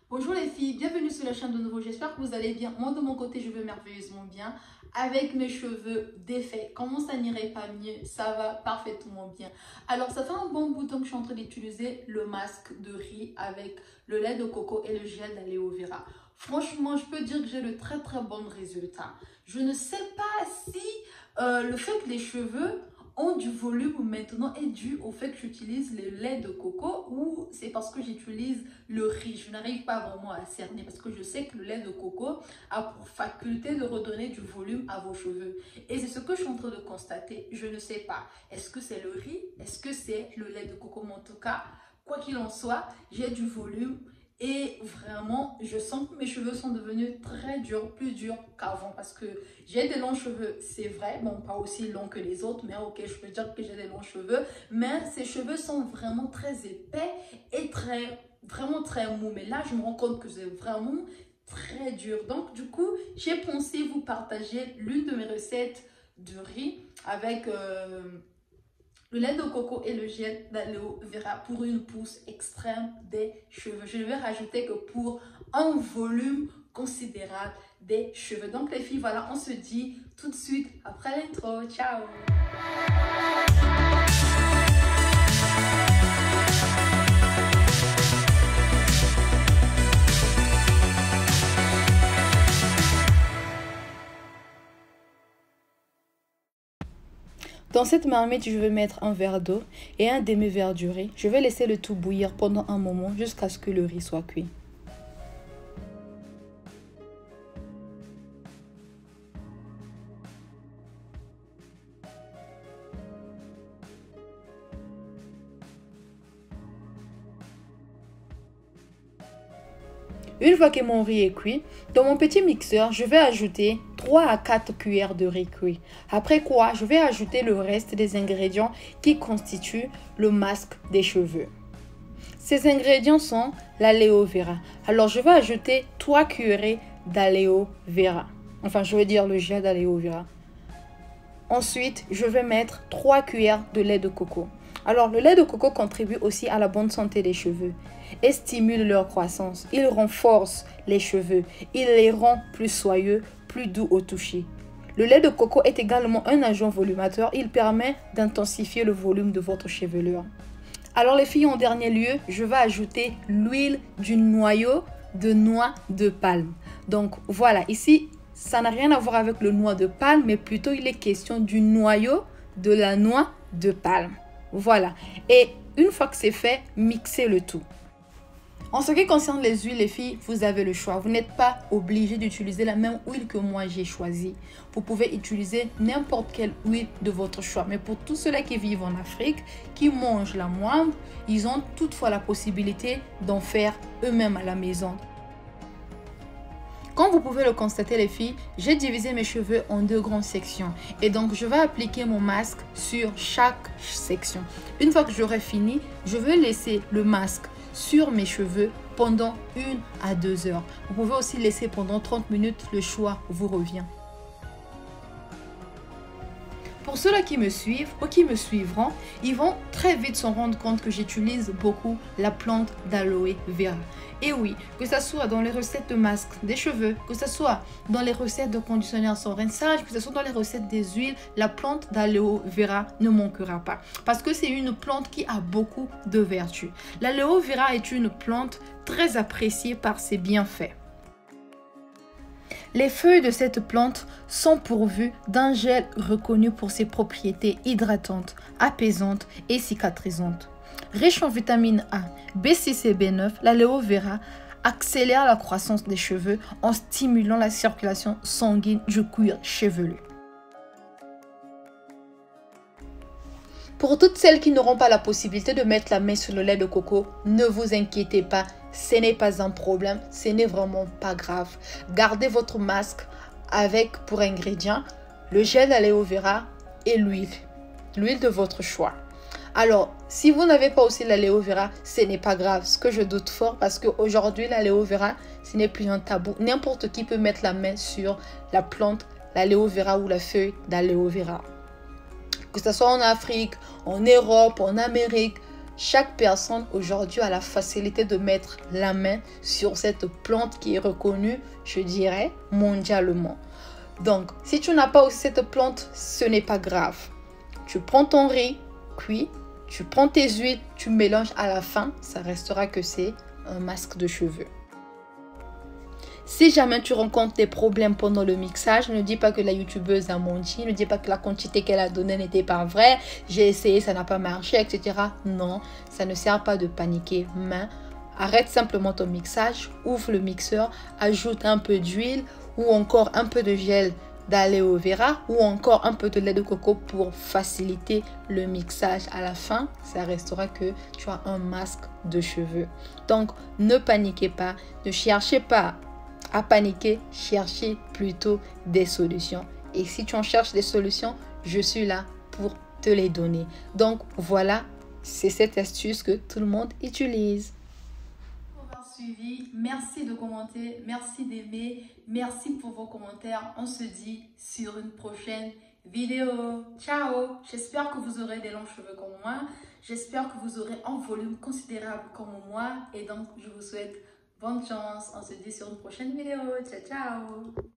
Bonjour les filles, bienvenue sur la chaîne de nouveau, j'espère que vous allez bien. Moi de mon côté je vais merveilleusement bien avec mes cheveux défaits. Comment ça n'irait pas mieux? Ça va parfaitement bien. Alors ça fait un bon bout de temps que je suis en train d'utiliser le masque de riz avec le lait de coco et le gel d'aloe vera. Franchement je peux dire que j'ai de très bons résultats. Je ne sais pas si le fait que les cheveux ont du volume maintenant est dû au fait que j'utilise le lait de coco ou c'est parce que j'utilise le riz. Je n'arrive pas vraiment à cerner parce que je sais que le lait de coco a pour faculté de redonner du volume à vos cheveux. Et c'est ce que je suis en train de constater. Je ne sais pas. Est-ce que c'est le riz? Est-ce que c'est le lait de coco? Mais en tout cas, quoi qu'il en soit, j'ai du volume. Et vraiment, je sens que mes cheveux sont devenus très durs, plus durs qu'avant. Parce que j'ai des longs cheveux, c'est vrai. Bon, pas aussi longs que les autres, mais ok, je peux dire que j'ai des longs cheveux. Mais ces cheveux sont vraiment très épais et vraiment très mous. Mais là, je me rends compte que c'est vraiment très dur. Donc, du coup, j'ai pensé vous partager l'une de mes recettes de riz avec le lait de coco et le gel d'aloe vera pour une pousse extrême des cheveux. Je ne vais rajouter que pour un volume considérable des cheveux. Donc les filles, voilà, on se dit tout de suite après l'intro. Ciao! Dans cette marmite, je vais mettre un verre d'eau et un demi-verre de riz. Je vais laisser le tout bouillir pendant un moment jusqu'à ce que le riz soit cuit. Une fois que mon riz est cuit, dans mon petit mixeur, je vais ajouter 3 à 4 cuillères de riz cuit. Après quoi, je vais ajouter le reste des ingrédients qui constituent le masque des cheveux. Ces ingrédients sont l'aloe vera. Alors, je vais ajouter 3 cuillerées d'aloe vera. Enfin, je veux dire le gel d'aloe vera. Ensuite, je vais mettre 3 cuillères de lait de coco. Alors, le lait de coco contribue aussi à la bonne santé des cheveux et stimule leur croissance. Il renforce les cheveux. Il les rend plus soyeux, plus doux au toucher. Le lait de coco est également un agent volumateur. Il permet d'intensifier le volume de votre chevelure. Alors les filles, en dernier lieu, je vais ajouter l'huile du noyau de noix de palme. Donc voilà, ici, ça n'a rien à voir avec le noix de palme, mais plutôt il est question du noyau de la noix de palme. Voilà. Et une fois que c'est fait, mixez le tout. En ce qui concerne les huiles, les filles, vous avez le choix. Vous n'êtes pas obligé d'utiliser la même huile que moi j'ai choisi. Vous pouvez utiliser n'importe quelle huile de votre choix. Mais pour tous ceux-là qui vivent en Afrique, qui mangent la moindre, ils ont toutefois la possibilité d'en faire eux-mêmes à la maison. Comme vous pouvez le constater les filles, j'ai divisé mes cheveux en 2 grandes sections. Et donc je vais appliquer mon masque sur chaque section. Une fois que j'aurai fini, je vais laisser le masque sur mes cheveux pendant 1 à 2 heures. Vous pouvez aussi laisser pendant 30 minutes, le choix vous revient. Pour ceux-là qui me suivent ou qui me suivront, ils vont très vite se rendre compte que j'utilise beaucoup la plante d'aloe vera. Et oui, que ce soit dans les recettes de masques des cheveux, que ce soit dans les recettes de conditionnement sans rinçage, que ce soit dans les recettes des huiles, la plante d'aloe vera ne manquera pas. Parce que c'est une plante qui a beaucoup de vertus. L'aloe vera est une plante très appréciée par ses bienfaits. Les feuilles de cette plante sont pourvues d'un gel reconnu pour ses propriétés hydratantes, apaisantes et cicatrisantes. Riche en vitamine A, B6 et B9, l'aloe vera accélère la croissance des cheveux en stimulant la circulation sanguine du cuir chevelu. Pour toutes celles qui n'auront pas la possibilité de mettre la main sur le lait de coco, ne vous inquiétez pas, ce n'est pas un problème, ce n'est vraiment pas grave. Gardez votre masque avec pour ingrédients le gel d'aloe vera et l'huile de votre choix. Alors, si vous n'avez pas aussi l'aloe vera, ce n'est pas grave, ce que je doute fort parce qu'aujourd'hui, l'aloe vera, ce n'est plus un tabou. N'importe qui peut mettre la main sur la plante, l'aloe vera ou la feuille d'aloe vera. Que ce soit en Afrique, en Europe, en Amérique, Chaque personne aujourd'hui a la facilité de mettre la main sur cette plante qui est reconnue, je dirais, mondialement. Donc, si tu n'as pas aussi cette plante, ce n'est pas grave. Tu prends ton riz cuit, tu prends tes huiles, tu mélanges à la fin, ça restera que c'est un masque de cheveux. Si jamais tu rencontres des problèmes pendant le mixage, ne dis pas que la youtubeuse a menti, ne dis pas que la quantité qu'elle a donnée n'était pas vraie, j'ai essayé, ça n'a pas marché, etc. Non, ça ne sert pas de paniquer, mais arrête simplement ton mixage, ouvre le mixeur, ajoute un peu d'huile ou encore un peu de gel d'aloe vera ou encore un peu de lait de coco pour faciliter le mixage. À la fin, ça restera que tu as un masque de cheveux. Donc, ne paniquez pas, ne cherchez pas à paniquer, cherchez plutôt des solutions. Et si tu en cherches des solutions, je suis là pour te les donner. Donc voilà, c'est cette astuce que tout le monde utilise. Pour avoir suivi, merci de commenter, merci d'aimer, merci pour vos commentaires. On se dit sur une prochaine vidéo. Ciao! J'espère que vous aurez des longs cheveux comme moi. J'espère que vous aurez un volume considérable comme moi. Et donc, je vous souhaite bonne chance. On se dit sur une prochaine vidéo. Ciao, ciao.